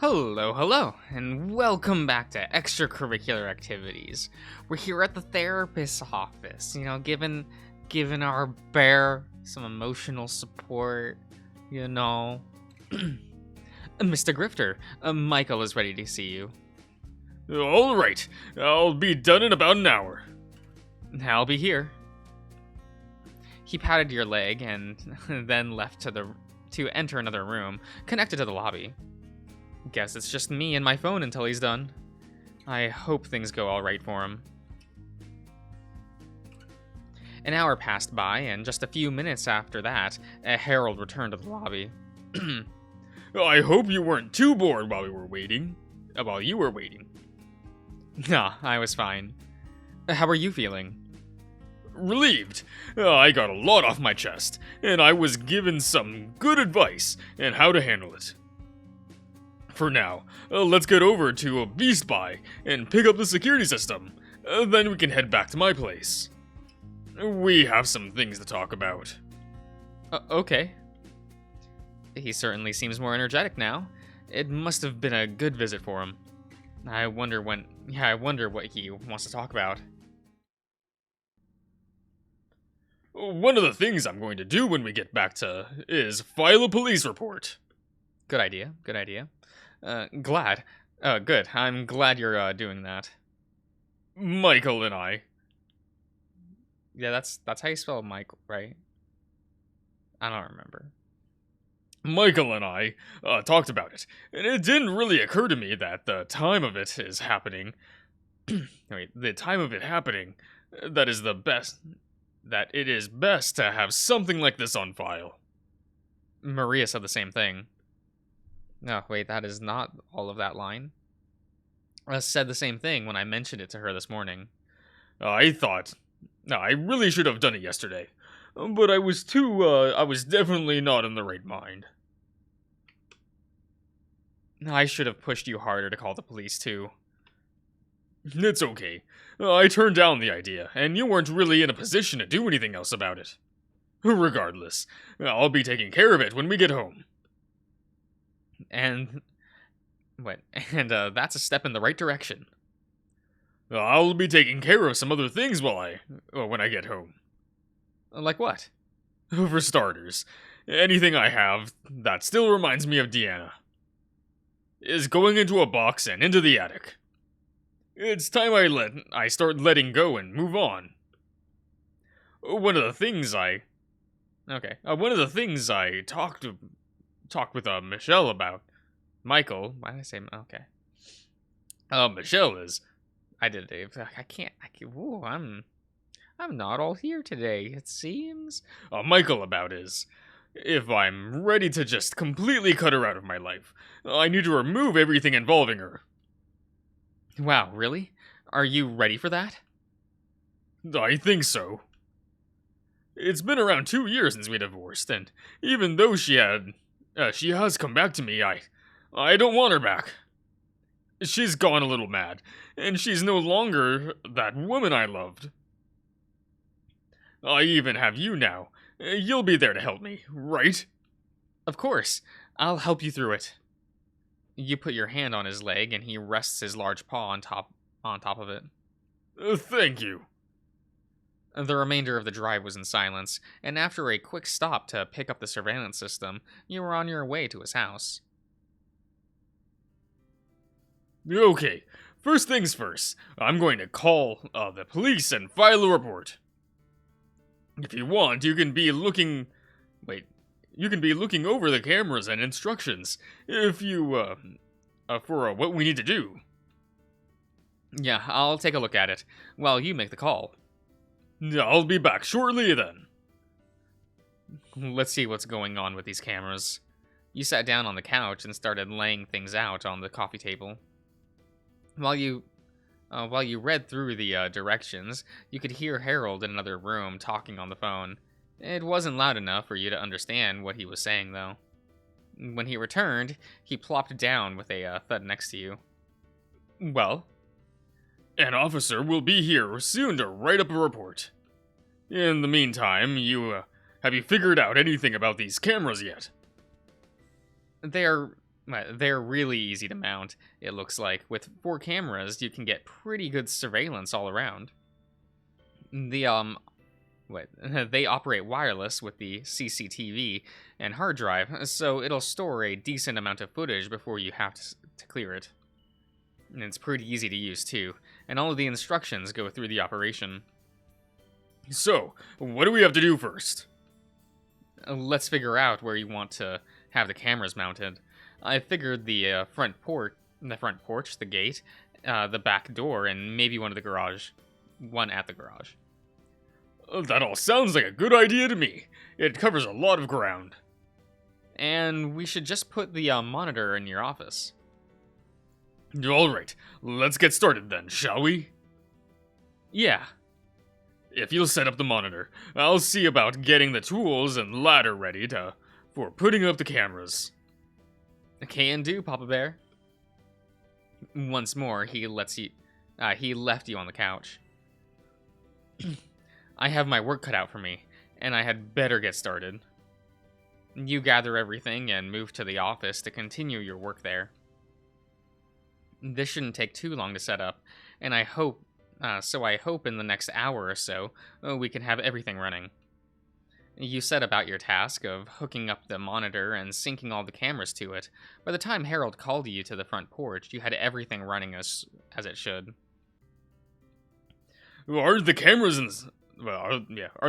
Hello, and welcome back to Extracurricular Activities. We're here at the therapist's office, giving our bear some emotional support, you know. Mr. Grifter, Michael is ready to see you. All right, I'll be done in about an hour. I'll be here. He patted your leg and then left to enter another room, connected to the lobby. Guess it's just me and my phone until he's done. I hope things go alright for him. An hour passed by, and just a few minutes after that, a herald returned to the lobby. I hope you weren't too bored while you were waiting. Nah, I was fine. How are you feeling? Relieved. I got a lot off my chest, and I was given some good advice on how to handle it. For now, let's get over to Beast Buy and pick up the security system. Then we can head back to my place. We have some things to talk about. Okay. He certainly seems more energetic now. It must have been a good visit for him. I wonder what he wants to talk about. One of the things I'm going to do when we get back to is file a police report. Good idea. Good. I'm glad you're doing that. Michael and I. Yeah, that's how you spell Michael, right? I don't remember. Michael and I talked about it, and it didn't really occur to me that the time of it is happening. The time of it happening, that it is best to have something like this on file. Maria said the same thing. No, wait, that is not all of that line. I said the same thing when I mentioned it to her this morning. I really should have done it yesterday, but I was definitely not in the right mind. I should have pushed you harder to call the police, too. It's okay. I turned down the idea, and you weren't really in a position to do anything else about it. Regardless, I'll be taking care of it when we get home. And that's a step in the right direction. I'll be taking care of some other things when I get home. Like what? For starters, anything I have that still reminds me of Deanna is going into a box and into the attic. It's time I start letting go and move on. One of the things I talked with Michelle about. Michael, why did I say okay? Michelle is. I did it, Dave. I can't. Ooh, I'm not all here today. It seems. Michael about is. If I'm ready to just completely cut her out of my life, I need to remove everything involving her. Wow, really? Are you ready for that? I think so. It's been around 2 years since we divorced, and even though she has come back to me, I don't want her back. She's gone a little mad, and she's no longer that woman I loved. I even have you now. You'll be there to help me, right? Of course. I'll help you through it. You put your hand on his leg, and he rests his large paw on top of it. Thank you. The remainder of the drive was in silence, and after a quick stop to pick up the surveillance system, you were on your way to his house. Okay, first things first, I'm going to call the police and file a report. If you want, you can be looking over the cameras and instructions for what we need to do. Yeah, I'll take a look at it while you make the call. I'll be back shortly then. Let's see what's going on with these cameras. You sat down on the couch and started laying things out on the coffee table. While you read through the directions, you could hear Harold in another room talking on the phone. It wasn't loud enough for you to understand what he was saying, though. When he returned, he plopped down with a thud next to you. Well? An officer will be here soon to write up a report. In the meantime, have you figured out anything about these cameras yet? They're They're really easy to mount, it looks like. With 4 cameras, you can get pretty good surveillance all around. The they operate wireless with the CCTV and hard drive, so it'll store a decent amount of footage before you have to clear it. And it's pretty easy to use too, and all of the instructions go through the operation. So, what do we have to do first? Let's figure out where you want to have the cameras mounted. I figured the front porch, the gate, the back door, and maybe one at the garage. That all sounds like a good idea to me. It covers a lot of ground. And we should just put the monitor in your office. Alright, let's get started then, shall we? Yeah. If you'll set up the monitor, I'll see about getting the tools and ladder ready for putting up the cameras. Can do, Papa Bear. Once more, he left you on the couch. I have my work cut out for me, and I had better get started. You gather everything and move to the office to continue your work there. This shouldn't take too long to set up, and I hope in the next hour or so, we can have everything running. You set about your task of hooking up the monitor and syncing all the cameras to it. By the time Harold called you to the front porch, you had everything running as it should. Are the cameras are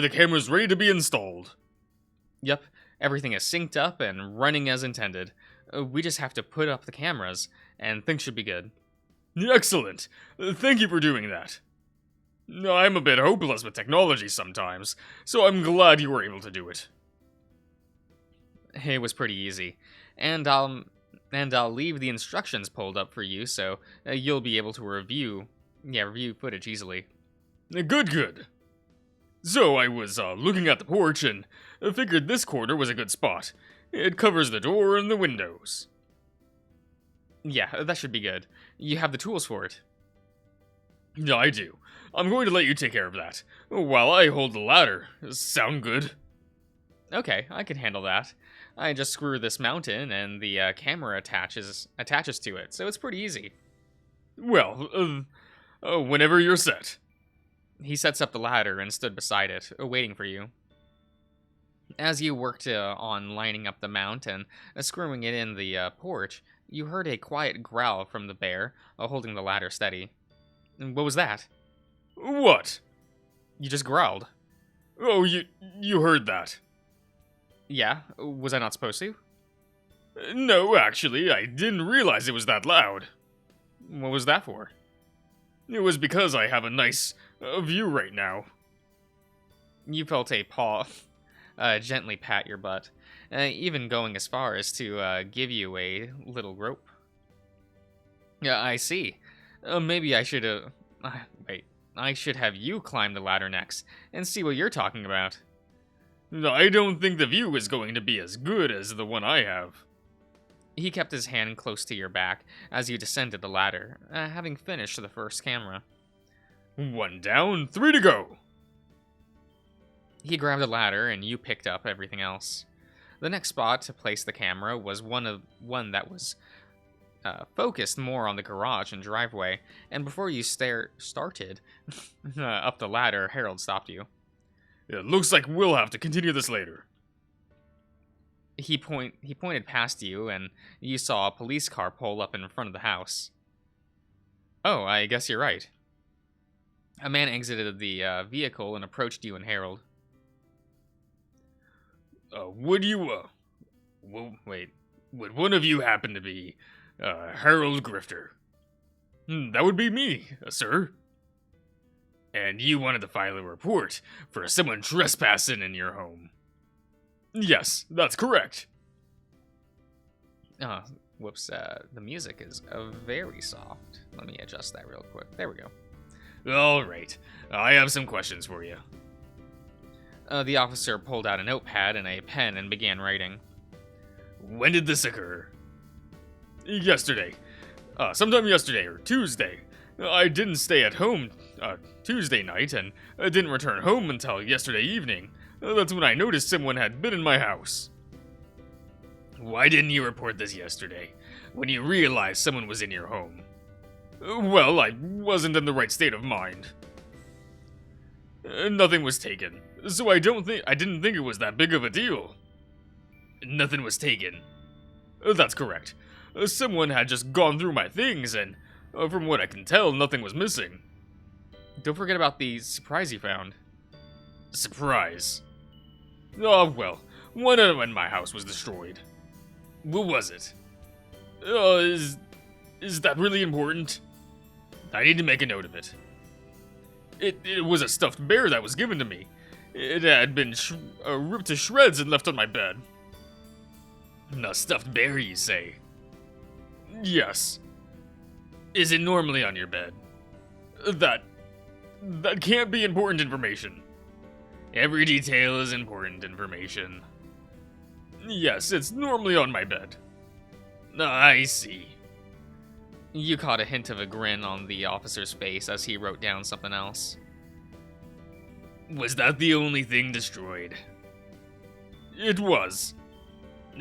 the cameras ready to be installed? Yep, everything is synced up and running as intended. We just have to put up the cameras, and things should be good. Excellent. Thank you for doing that. I'm a bit hopeless with technology sometimes, so I'm glad you were able to do it. It was pretty easy, and I'll leave the instructions pulled up for you, so you'll be able to review footage easily. Good. So I was looking at the porch and figured this corner was a good spot. It covers the door and the windows. Yeah, that should be good. You have the tools for it. I do. I'm going to let you take care of that, while I hold the ladder. Sound good? Okay, I can handle that. I just screw this mount in, and the camera attaches to it, so it's pretty easy. Well, whenever you're set. He sets up the ladder and stood beside it, waiting for you. As you worked on lining up the mount and screwing it in the porch, you heard a quiet growl from the bear, holding the ladder steady. What was that? What? You just growled. Oh, you heard that? Yeah, was I not supposed to? No, actually, I didn't realize it was that loud. What was that for? It was because I have a nice view right now. You felt a paw gently pat your butt, even going as far as to give you a little grope. Yeah, I see. Maybe I should wait. I should have you climb the ladder next and see what you're talking about. I don't think the view is going to be as good as the one I have. He kept his hand close to your back as you descended the ladder, having finished the first camera. 1 down, 3 to go. He grabbed the ladder and you picked up everything else. The next spot to place the camera was one that was focused more on the garage and driveway, and before you started up the ladder, Harold stopped you. It looks like we'll have to continue this later. He pointed past you, and you saw a police car pull up in front of the house. Oh, I guess you're right. A man exited the vehicle and approached you and Harold. Would one of you happen to be Harold Grifter? That would be me, sir. And you wanted to file a report for someone trespassing in your home. Yes, that's correct. Whoops, the music is very soft. Let me adjust that real quick. There we go. Alright, I have some questions for you. The officer pulled out a notepad and a pen and began writing. When did this occur? Yesterday. Sometime yesterday or Tuesday. I didn't stay at home Tuesday night and I didn't return home until yesterday evening. That's when I noticed someone had been in my house. Why didn't you report this yesterday, when you realized someone was in your home? Well, I wasn't in the right state of mind. Nothing was taken, so I didn't think it was that big of a deal. Nothing was taken. That's correct. Someone had just gone through my things, and from what I can tell, nothing was missing. Don't forget about the surprise you found. Surprise. Oh, well, one item in my house was destroyed. What was it? Is that really important? I need to make a note of it. It was a stuffed bear that was given to me. It had been ripped to shreds and left on my bed. A stuffed bear, you say? Yes. Is it normally on your bed? That can't be important information. Every detail is important information. Yes, it's normally on my bed. I see. You caught a hint of a grin on the officer's face as he wrote down something else. Was that the only thing destroyed? It was.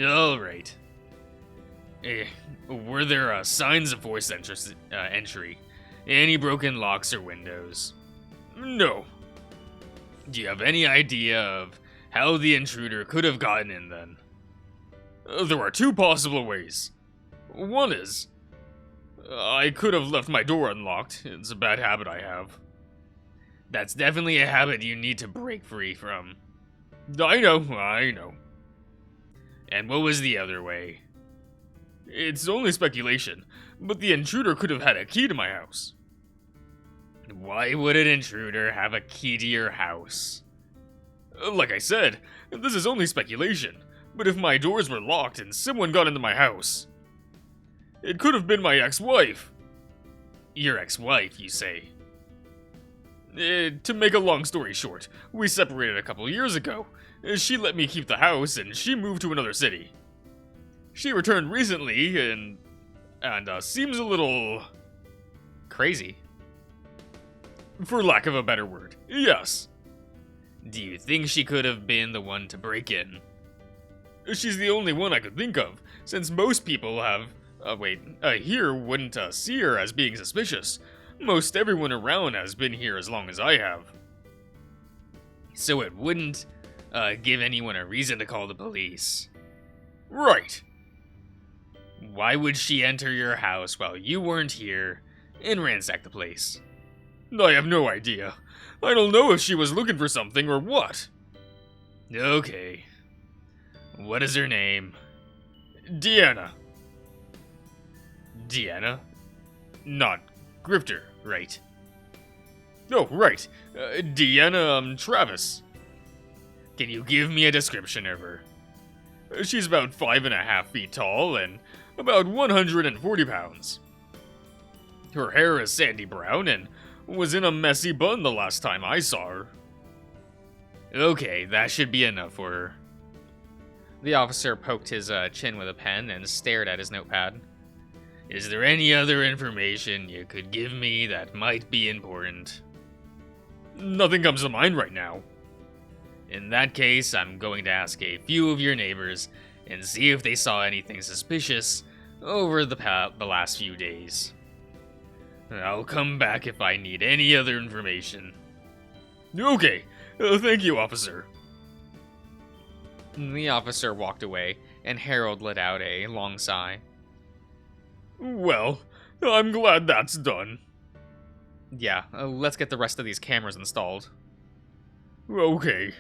Alright. Were there signs of voice entry? Any broken locks or windows? No. Do you have any idea of how the intruder could have gotten in then? There are two possible ways. One is, I could have left my door unlocked. It's a bad habit I have. That's definitely a habit you need to break free from. I know. And what was the other way? It's only speculation, but the intruder could have had a key to my house. Why would an intruder have a key to your house? Like I said, this is only speculation, but if my doors were locked and someone got into my house, it could have been my ex-wife. Your ex-wife, you say? To make a long story short, we separated a couple years ago. She let me keep the house and she moved to another city. She returned recently and seems a little crazy. For lack of a better word, yes. Do you think she could have been the one to break in? She's the only one I could think of, since most people here wouldn't see her as being suspicious. Most everyone around has been here as long as I have. So it wouldn't give anyone a reason to call the police. Right. Why would she enter your house while you weren't here and ransack the place? I have no idea. I don't know if she was looking for something or what. Okay. What is her name? Deanna. Deanna? Not Grifter, right? Oh, right. Deanna, Travis. Can you give me a description of her? She's about 5.5 feet tall and about 140 pounds. Her hair is sandy brown and was in a messy bun the last time I saw her. Okay, that should be enough for her. The officer poked his chin with a pen and stared at his notepad. Is there any other information you could give me that might be important? Nothing comes to mind right now. In that case, I'm going to ask a few of your neighbors and see if they saw anything suspicious over the last few days. I'll come back if I need any other information. Okay, thank you, officer. The officer walked away, and Harold let out a long sigh. Well, I'm glad that's done. Yeah, let's get the rest of these cameras installed. Okay.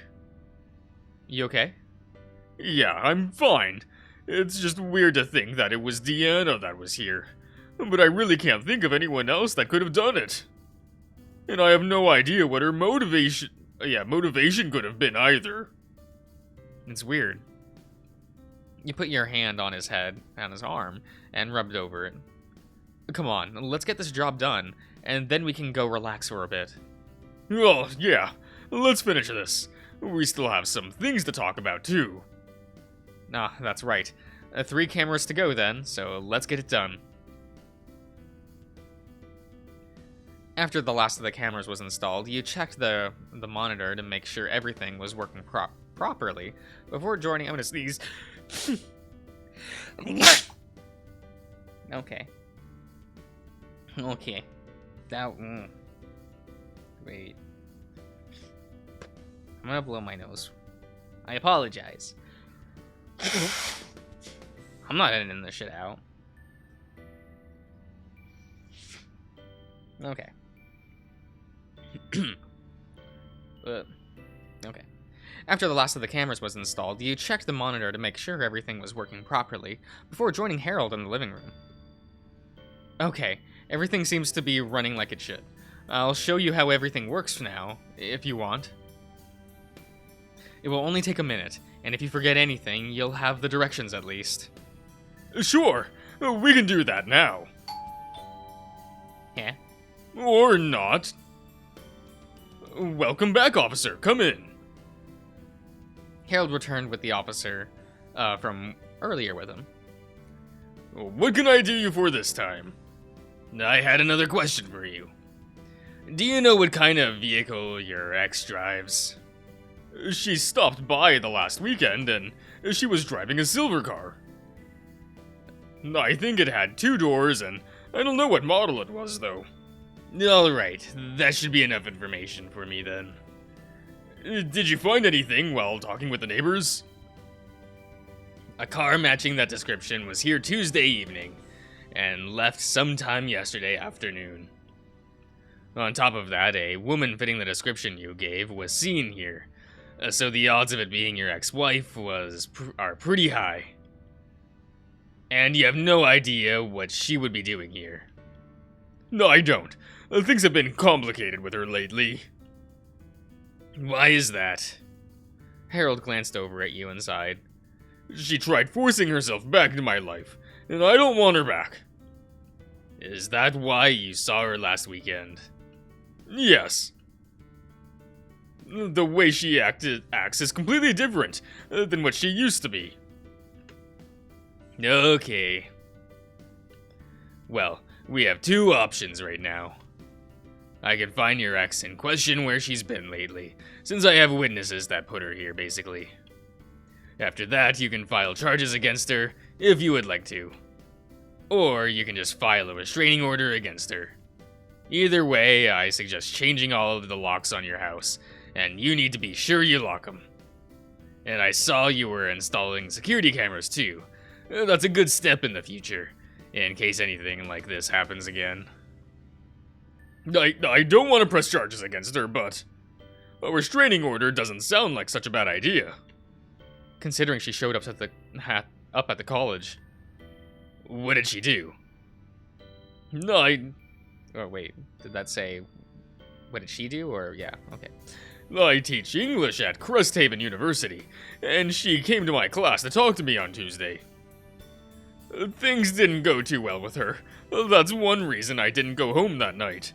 You okay? Yeah, I'm fine. It's just weird to think that it was Deanna that was here. But I really can't think of anyone else that could have done it. And I have no idea what her motivation could have been either. It's weird. You put your hand on his head, on his arm, and rubbed over it. Come on, let's get this job done, and then we can go relax for a bit. Oh, yeah. Let's finish this. We still have some things to talk about, too. Ah, that's right. 3 cameras to go then, so let's get it done. After the last of the cameras was installed, you checked the monitor to make sure everything was working properly before joining. I'm gonna sneeze. Okay. Okay. That. Wait. I'm gonna blow my nose. I apologize. I'm not editing this shit out. Okay. Okay. After the last of the cameras was installed, you checked the monitor to make sure everything was working properly before joining Harold in the living room. Okay, everything seems to be running like it should. I'll show you how everything works now, if you want. It will only take a minute, and if you forget anything, you'll have the directions at least. Sure, we can do that now. Yeah? Or not. Welcome back, officer. Come in. Harold returned with the officer from earlier with him. What can I do you for this time? I had another question for you. Do you know what kind of vehicle your ex drives? She stopped by the last weekend, and she was driving a silver car. I think it had 2 doors, and I don't know what model it was, though. Alright, that should be enough information for me, then. Did you find anything while talking with the neighbors? A car matching that description was here Tuesday evening, and left sometime yesterday afternoon. On top of that, a woman fitting the description you gave was seen here, so the odds of it being your ex-wife are pretty high. And you have no idea what she would be doing here. No, I don't. Things have been complicated with her lately. Why is that? Harold glanced over at you and sighed. She tried forcing herself back into my life, and I don't want her back. Is that why you saw her last weekend? Yes. The way she acts is completely different than what she used to be. Okay. Well, we have 2 options right now. I can find your ex and question where she's been lately, since I have witnesses that put her here, basically. After that, you can file charges against her, if you would like to. Or you can just file a restraining order against her. Either way, I suggest changing all of the locks on your house, and you need to be sure you lock them. And I saw you were installing security cameras too. That's a good step in the future, in case anything like this happens again. I don't want to press charges against her, but a restraining order doesn't sound like such a bad idea. Considering she showed up at the college. What did she do? Oh wait, did that say what did she do, or yeah, okay. I teach English at Cresthaven University, and she came to my class to talk to me on Tuesday. Things didn't go too well with her. That's one reason I didn't go home that night.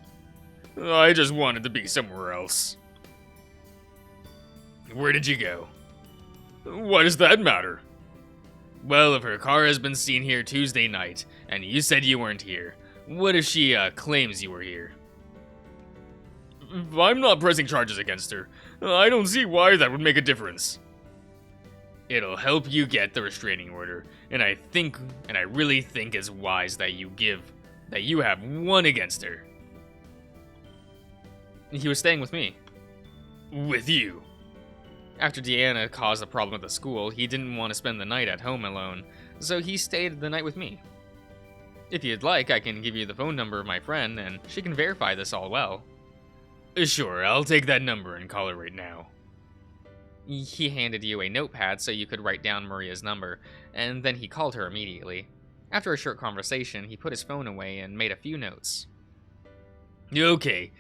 I just wanted to be somewhere else. Where did you go? Why does that matter? Well, if her car has been seen here Tuesday night, and you said you weren't here, what if she claims you were here? I'm not pressing charges against her. I don't see why that would make a difference. It'll help you get the restraining order, and I really think it's wise that you have one against her. He was staying with me. With you? After Deanna caused a problem at the school, he didn't want to spend the night at home alone, so he stayed the night with me. If you'd like, I can give you the phone number of my friend, and she can verify this all well. Sure, I'll take that number and call her right now. He handed you a notepad so you could write down Maria's number, and then he called her immediately. After a short conversation, he put his phone away and made a few notes. Okay,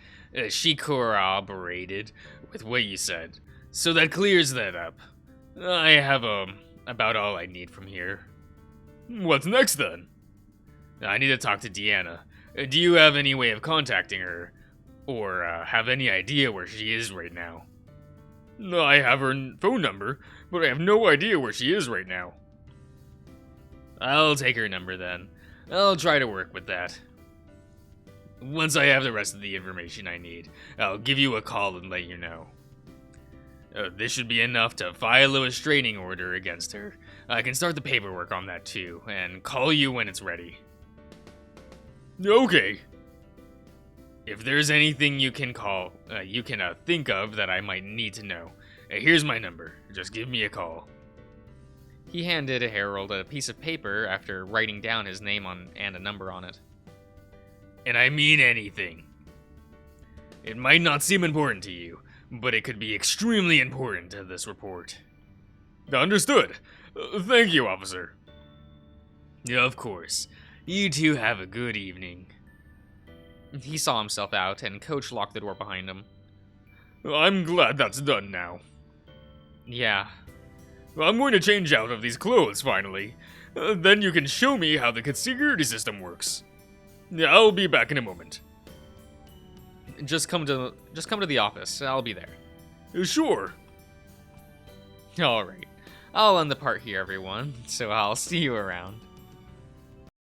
she corroborated with what you said, so that clears that up. I have, about all I need from here. What's next, then? I need to talk to Deanna. Do you have any way of contacting her? Or, have any idea where she is right now? I have her phone number, but I have no idea where she is right now. I'll take her number, then. I'll try to work with that. Once I have the rest of the information I need, I'll give you a call and let you know. This should be enough to file a restraining order against her, I can start the paperwork on that too, and call you when it's ready. Okay. If there's anything you can think of that I might need to know, here's my number. Just give me a call. He handed Harold a piece of paper after writing down his name and a number on it. And I mean anything. It might not seem important to you, but it could be extremely important to this report. Understood. Thank you, officer. Of course. You two have a good evening. He saw himself out, and Coach locked the door behind him. I'm glad that's done now. Yeah. I'm going to change out of these clothes, finally. Then you can show me how the security system works. I'll be back in a moment. Just come to the office. I'll be there. Sure. Alright. I'll end the part here, everyone, so I'll see you around.